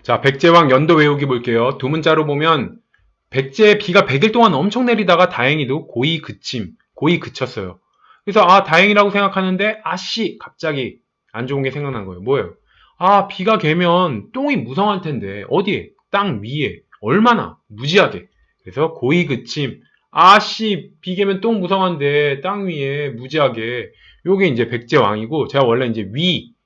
자, 백제왕 연도 외우기 볼게요. 두 문자로 보면 백제 비가 100일 동안 엄청 내리다가 다행히도 고이 그침, 고이 그쳤어요. 그래서 다행이라고 생각하는데 아씨 갑자기 안 좋은 게 생각난 거예요. 뭐예요? 비가 개면 똥이 무성할 텐데 어디에? 땅 위에 얼마나 무지하게. 그래서 고이 그침 아씨 비 개면 똥 무성한데 땅 위에 무지하게. 요게 이제 백제왕이고 제가 원래 이제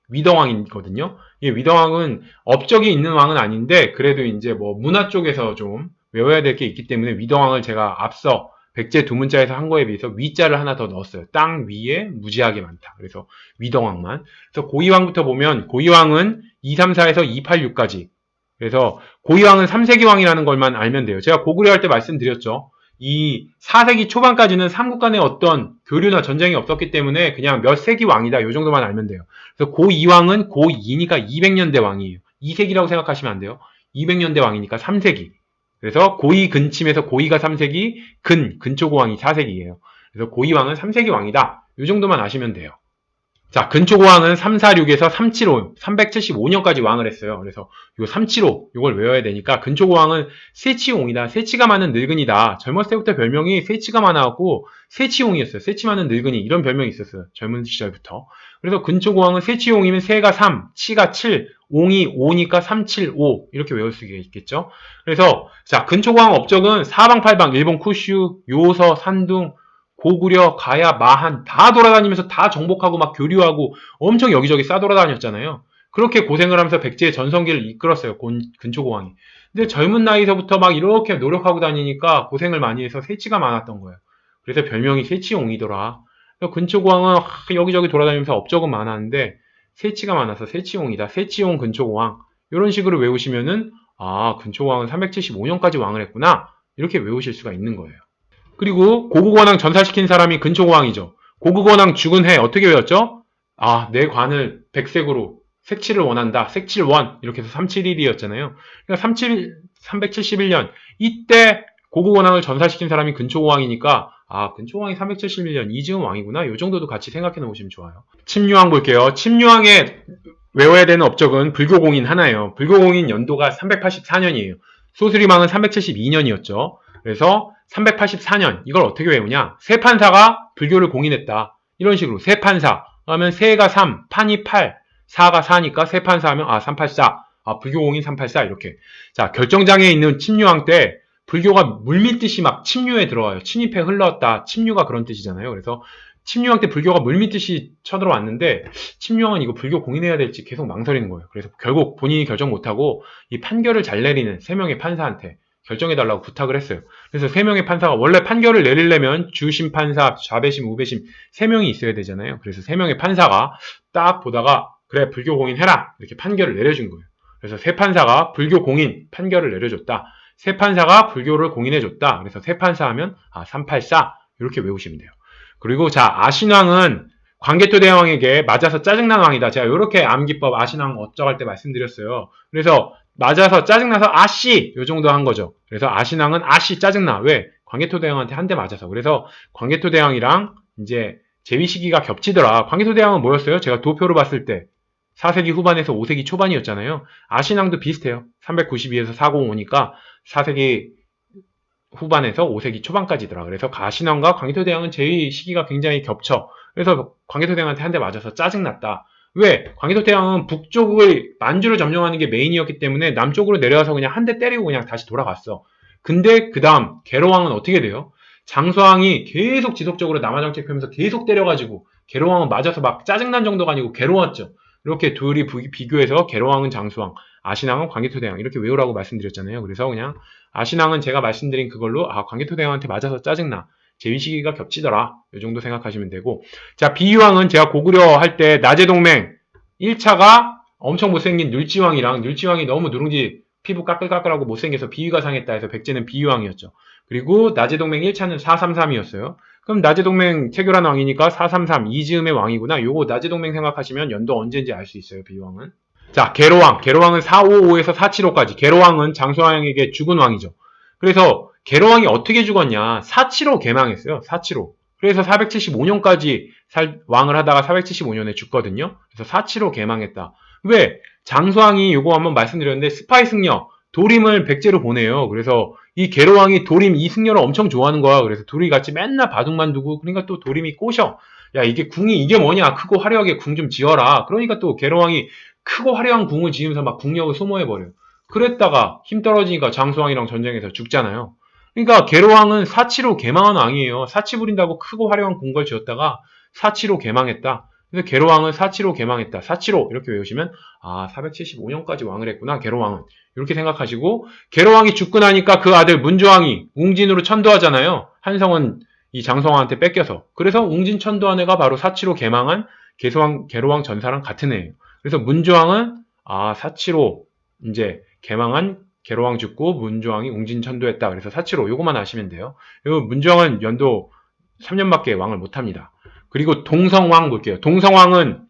위덕왕이거든요. 이 위덕왕은 업적이 있는 왕은 아닌데 그래도 이제 뭐 문화 쪽에서 좀 외워야 될 게 있기 때문에 위덕왕을 제가 앞서 백제 두 문자에서 한 거에 비해서 위자를 하나 더 넣었어요. 땅 위에 무지하게 많다. 그래서 위덕왕만. 그래서 고이왕부터 보면 고이왕은 234에서 286까지. 그래서 고이왕은 3세기 왕이라는 걸만 알면 돼요. 제가 고구려 할 때 말씀드렸죠. 이 4세기 초반까지는 삼국 간에 어떤 교류나 전쟁이 없었기 때문에 그냥 몇 세기 왕이다. 이 정도만 알면 돼요. 그래서 고2왕은 고2니까 200년대 왕이에요. 2세기라고 생각하시면 안 돼요. 200년대 왕이니까 3세기. 그래서 고2 근침에서 고2가 3세기, 근초고왕이 4세기예요. 그래서 고2왕은 3세기 왕이다. 이 정도만 아시면 돼요. 자, 근초고왕은 346에서 375, 375년까지 왕을 했어요. 그래서 요 375, 요걸 외워야 되니까 근초고왕은 세치옹이다. 세치가 많은 늙은이다. 젊었을 때부터 별명이 세치가 많아갖고 세치옹이었어요. 세치 많은 늙은이 이런 별명이 있었어요. 젊은 시절부터. 그래서 근초고왕은 세치옹이면 세가 3, 치가 7, 옹이 5니까 375 이렇게 외울 수 있겠죠. 그래서 자, 근초고왕 업적은 사방팔방 일본 쿠슈, 요서, 산둥, 고구려, 가야, 마한 다 돌아다니면서 다 정복하고 막 교류하고 엄청 여기저기 싸돌아다녔잖아요. 그렇게 고생을 하면서 백제의 전성기를 이끌었어요. 근초고왕이. 근데 젊은 나이서부터 막 이렇게 노력하고 다니니까 고생을 많이 해서 세치가 많았던 거예요. 그래서 별명이 세치옹이더라. 근초고왕은 여기저기 돌아다니면서 업적은 많았는데 세치가 많아서 세치옹이다. 세치옹 근초고왕. 이런 식으로 외우시면은 근초고왕은 375년까지 왕을 했구나. 이렇게 외우실 수가 있는 거예요. 그리고 고국원왕 전사시킨 사람이 근초고왕이죠. 고국원왕 죽은 해 어떻게 외웠죠? 내 관을 백색으로 색칠을 원한다. 색칠원 이렇게 해서 371이었잖아요. 그러니까 371년 이때 고국원왕을 전사시킨 사람이 근초고왕이니까 근초고왕이 371년 이즈음 왕이구나. 요 정도도 같이 생각해 놓으시면 좋아요. 침유왕 볼게요. 침유왕의 외워야 되는 업적은 불교공인 하나예요. 불교공인 연도가 384년이에요. 소수리망은 372년이었죠. 그래서 384년 이걸 어떻게 외우냐? 세판사가 불교를 공인했다. 이런 식으로 세판사 하면 세가 3, 판이 8, 4가 4니까 세판사 하면 384. 불교공인 384 이렇게. 자, 결정장애에 있는 침유왕 때 불교가 물밀듯이 막 침유에 들어와요. 침입해 흘렀다. 침유가 그런 뜻이잖아요. 그래서 침유왕 때 불교가 물밀듯이 쳐들어왔는데 침유왕은 이거 불교 공인해야 될지 계속 망설이는 거예요. 그래서 결국 본인이 결정 못하고 이 판결을 잘 내리는 3명의 판사한테 결정해달라고 부탁을 했어요. 그래서 3명의 판사가 원래 판결을 내리려면 주심 판사, 좌배심, 우배심 3명이 있어야 되잖아요. 그래서 3명의 판사가 딱 보다가 그래 불교 공인해라 이렇게 판결을 내려준 거예요. 그래서 세 판사가 불교 공인 판결을 내려줬다. 세 판사가 불교를 공인해줬다. 그래서 세 판사 하면 384 이렇게 외우시면 돼요. 그리고 자 아신왕은 광개토대왕에게 맞아서 짜증난 왕이다. 제가 이렇게 암기법 아신왕 어쩌할 때 말씀드렸어요. 그래서 맞아서 짜증나서 아씨 요 정도 한 거죠. 그래서 아신왕은 아씨 짜증나. 왜? 광개토대왕한테 한 대 맞아서. 그래서 광개토대왕이랑 이제 재위 시기가 겹치더라. 광개토대왕은 뭐였어요? 제가 도표로 봤을 때 4세기 후반에서 5세기 초반이었잖아요. 아신왕도 비슷해요. 392에서 405니까 4세기 후반에서 5세기 초반까지더라. 그래서 아신왕과 광개토대왕은 재위 시기가 굉장히 겹쳐. 그래서 광개토대왕한테 한 대 맞아서 짜증났다. 왜? 광개토대왕은 북쪽을 만주를 점령하는 게 메인이었기 때문에 남쪽으로 내려와서 그냥 한 대 때리고 그냥 다시 돌아갔어. 근데 그 다음 개로왕은 어떻게 돼요? 장수왕이 계속 지속적으로 남하정책 펴면서 계속 때려가지고 개로왕은 맞아서 막 짜증난 정도가 아니고 괴로웠죠. 이렇게 둘이 비교해서 개로왕은 장수왕, 아신왕은 광개토대왕 이렇게 외우라고 말씀드렸잖아요. 그래서 그냥 아신왕은 제가 말씀드린 그걸로 광개토대왕한테 맞아서 짜증나. 재위 시기가 겹치더라. 이 정도 생각하시면 되고. 자, 비유왕은 제가 고구려 할 때 나제동맹 1차가 엄청 못생긴 눌지왕이랑 눌지왕이 너무 누룽지 피부 까끌까끌하고 못생겨서 비위가 상했다 해서 백제는 비유왕이었죠. 그리고 나제동맹 1차는 433이었어요. 그럼 나제동맹 체결한 왕이니까 433 이즈음의 왕이구나. 요거 나제동맹 생각하시면 연도 언제인지 알 수 있어요. 비유왕은. 자, 개로왕. 개로왕은 455에서 475까지. 개로왕은 장수왕에게 죽은 왕이죠. 그래서 개로왕이 어떻게 죽었냐? 475 개망했어요. 475. 그래서 475년까지 왕을 하다가 475년에 죽거든요. 그래서 475 개망했다. 왜? 장수왕이 요거 한번 말씀드렸는데 스파이 승려 도림을 백제로 보내요. 그래서 이 계로왕이 도림 이 승려를 엄청 좋아하는 거야. 그래서 둘이 같이 맨날 바둑만 두고 그러니까 또 도림이 꼬셔. 야 이게 궁이 이게 뭐냐 크고 화려하게 궁 좀 지어라. 그러니까 또 계로왕이 크고 화려한 궁을 지으면서 막 국력을 소모해버려요. 그랬다가 힘 떨어지니까 장수왕이랑 전쟁에서 죽잖아요. 그러니까 계로왕은 사치로 개망한 왕이에요. 사치 부린다고 크고 화려한 궁궐 지었다가 사치로 개망했다. 그래서 계로왕은 사치로 개망했다. 사치로 이렇게 외우시면 아 475년까지 왕을 했구나 계로왕은. 이렇게 생각하시고 계로왕이 죽고 나니까 그 아들 문조왕이 웅진으로 천도하잖아요. 한성은 이 장성왕한테 뺏겨서. 그래서 웅진 천도한 애가 바로 사치로 개망한 계로왕 전사랑 같은 애예요. 그래서 문조왕은 아 사치로 이제 개망한 계로왕 죽고 문조왕이 웅진 천도했다. 그래서 사치로 요것만 아시면 돼요. 그리고 문조왕은 연도 3년밖에 왕을 못합니다. 그리고 동성왕 볼게요. 동성왕은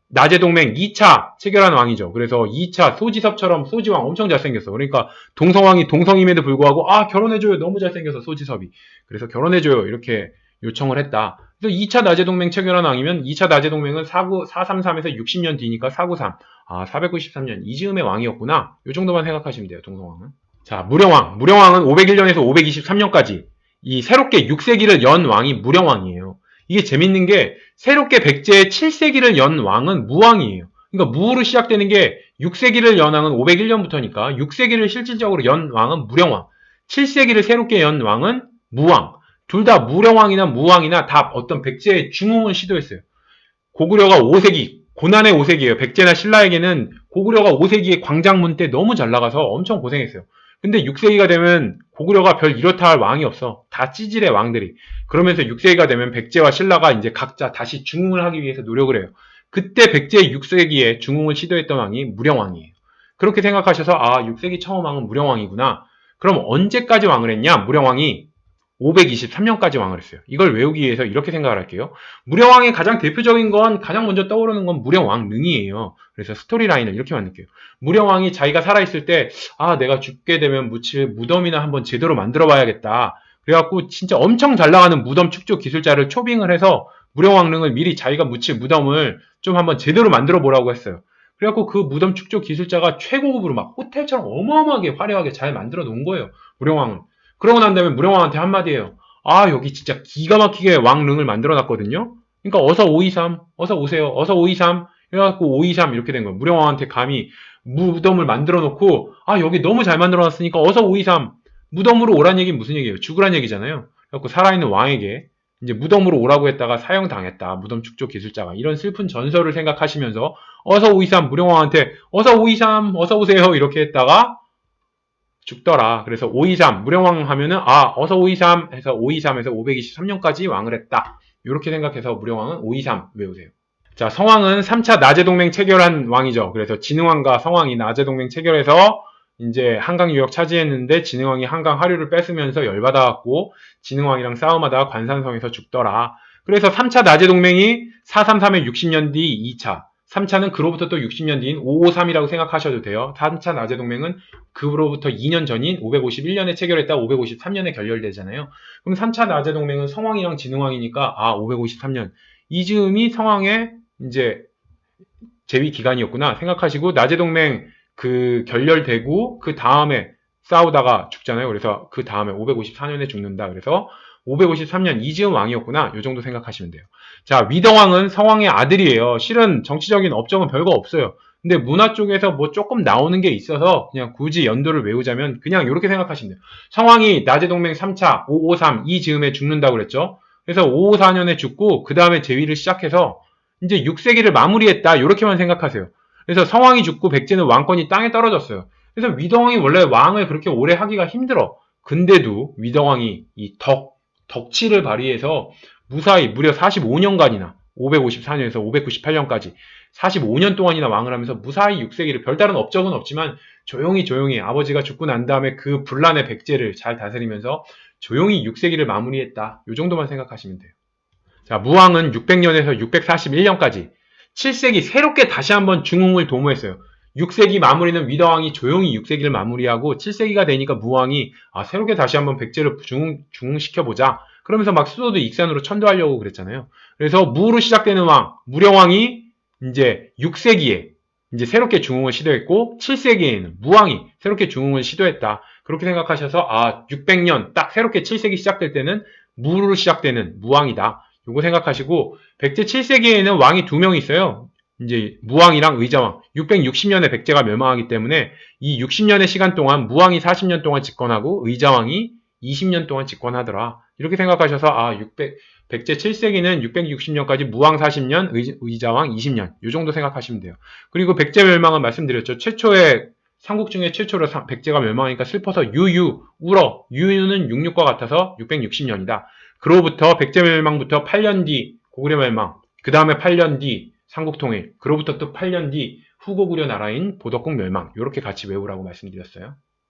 나제동맹 2차 체결한 왕이죠. 그래서 2차 소지섭처럼 소지왕 엄청 잘생겼어. 그러니까 동성왕이 동성임에도 불구하고 아 결혼해줘요. 너무 잘생겨서 소지섭이. 그래서 결혼해줘요. 이렇게 요청을 했다. 그래서 2차 나제동맹 체결한 왕이면 2차 나제동맹은 433에서 60년 뒤니까 493. 아 493년 이즈음의 왕이었구나. 요 정도만 생각하시면 돼요. 동성왕은. 자 무령왕. 무령왕은 501년에서 523년까지 이 새롭게 6세기를 연 왕이 무령왕이에요. 이게 재밌는 게 새롭게 백제의 7세기를 연 왕은 무왕이에요. 그러니까 무로 시작되는 게 6세기를 연 왕은 501년부터니까 6세기를 실질적으로 연 왕은 무령왕, 7세기를 새롭게 연 왕은 무왕. 둘 다 무령왕이나 무왕이나 다 어떤 백제의 중흥을 시도했어요. 고구려가 5세기, 고난의 5세기예요. 백제나 신라에게는 고구려가 5세기에 광장문 때 너무 잘 나가서 엄청 고생했어요. 근데 6세기가 되면 고구려가 별 이렇다 할 왕이 없어. 다 찌질해 왕들이. 그러면서 6세기가 되면 백제와 신라가 이제 각자 다시 중흥을 하기 위해서 노력을 해요. 그때 백제의 6세기에 중흥을 시도했던 왕이 무령왕이에요. 그렇게 생각하셔서 아 6세기 처음 왕은 무령왕이구나. 그럼 언제까지 왕을 했냐? 무령왕이 523년까지 왕을 했어요. 이걸 외우기 위해서 이렇게 생각을 할게요. 무령왕의 가장 대표적인 건 가장 먼저 떠오르는 건 무령왕릉이에요. 그래서 스토리라인을 이렇게 만들게요. 무령왕이 자기가 살아있을 때 아 내가 죽게 되면 묻힐 무덤이나 한번 제대로 만들어 봐야겠다. 그래갖고 진짜 엄청 잘 나가는 무덤 축조 기술자를 초빙을 해서 무령왕릉을 미리 자기가 묻힐 무덤을 좀 한번 제대로 만들어 보라고 했어요. 그래갖고 그 무덤 축조 기술자가 최고급으로 막 호텔처럼 어마어마하게 화려하게 잘 만들어 놓은 거예요. 무령왕은. 그러고 난 다음에 무령왕한테 한마디예요. 아 여기 진짜 기가 막히게 왕릉을 만들어 놨거든요. 그러니까 어서 523 어서 오세요. 어서 523 그래갖고 523 이렇게 된 거예요. 무령왕한테 감히 무덤을 만들어 놓고 아 여기 너무 잘 만들어 놨으니까 어서 523 무덤으로 오란 얘기는 무슨 얘기예요? 죽으란 얘기잖아요. 그래갖고 살아있는 왕에게 이제 무덤으로 오라고 했다가 사형당했다. 무덤 축조 기술자가 이런 슬픈 전설을 생각하시면서 어서 523 무령왕한테 어서 523 어서 오세요 이렇게 했다가 죽더라. 그래서 523 무령왕 하면은 아 어서 523 해서 523에서 523년까지 왕을 했다. 이렇게 생각해서 무령왕은 523 외우세요. 자 성왕은 3차 나제동맹 체결한 왕이죠. 그래서 진흥왕과 성왕이 나제동맹 체결해서 이제 한강 유역 차지했는데 진흥왕이 한강 하류를 뺏으면서 열받아갖고 진흥왕이랑 싸움하다가 관산성에서 죽더라. 그래서 3차 나제동맹이 433에 60년 뒤 2차 3차는 그로부터 또 60년 뒤인 553이라고 생각하셔도 돼요. 3차 나제동맹은 그로부터 2년 전인 551년에 체결했다 553년에 결렬되잖아요. 그럼 3차 나제동맹은 성왕이랑 진흥왕이니까 아 553년 이즈음이 성왕의 이제 재위 기간이었구나 생각하시고 나제동맹 그 결렬되고 그 다음에 싸우다가 죽잖아요. 그래서 그 다음에 554년에 죽는다. 그래서 553년 이즈음 왕이었구나. 요 정도 생각하시면 돼요. 자, 위덕왕은 성왕의 아들이에요. 실은 정치적인 업적은 별거 없어요. 근데 문화 쪽에서 뭐 조금 나오는 게 있어서 그냥 굳이 연도를 외우자면 그냥 이렇게 생각하시면 돼요. 성왕이 나제동맹 3차 553 이즈음에 죽는다고 그랬죠. 그래서 554년에 죽고 그 다음에 재위를 시작해서 이제 6세기를 마무리했다. 이렇게만 생각하세요. 그래서 성왕이 죽고 백제는 왕권이 땅에 떨어졌어요. 그래서 위덕왕이 원래 왕을 그렇게 오래 하기가 힘들어. 근데도 위덕왕이 이 덕치를 발휘해서 무사히 무려 45년간이나 554년에서 598년까지 45년 동안이나 왕을 하면서 무사히 6세기를 별다른 업적은 없지만 조용히 아버지가 죽고 난 다음에 그 분란의 백제를 잘 다스리면서 조용히 6세기를 마무리했다. 이 정도만 생각하시면 돼요. 자, 무왕은 600년에서 641년까지 7세기 새롭게 다시 한번 중흥을 도모했어요. 6세기 마무리는 위덕왕이 조용히 6세기를 마무리하고 7세기가 되니까 무왕이 새롭게 다시 한번 백제를 중흥시켜보자. 그러면서 막 수도도 익산으로 천도하려고 그랬잖아요. 그래서 무로 시작되는 왕, 무령왕이 이제 6세기에 이제 새롭게 중흥을 시도했고 7세기에는 무왕이 새롭게 중흥을 시도했다. 그렇게 생각하셔서 600년 딱 새롭게 7세기 시작될 때는 무로 시작되는 무왕이다. 요거 생각하시고 백제 7세기에는 왕이 2명이 있어요. 이제 무왕이랑 의자왕. 660년에 백제가 멸망하기 때문에 이 60년의 시간 동안 무왕이 40년 동안 집권하고 의자왕이 20년 동안 집권하더라. 이렇게 생각하셔서 백제 7세기는 660년까지 무왕 40년, 의자왕 20년 이 정도 생각하시면 돼요. 그리고 백제 멸망은 말씀드렸죠. 최초의 삼국 중에 최초로 백제가 멸망하니까 슬퍼서 울어. 유유는 66과 같아서 660년이다. 그로부터 백제 멸망부터 8년 뒤 고구려 멸망, 그 다음에 8년 뒤 삼국통일, 그로부터 또 8년 뒤 후고구려 나라인 보덕국 멸망 이렇게 같이 외우라고 말씀드렸어요.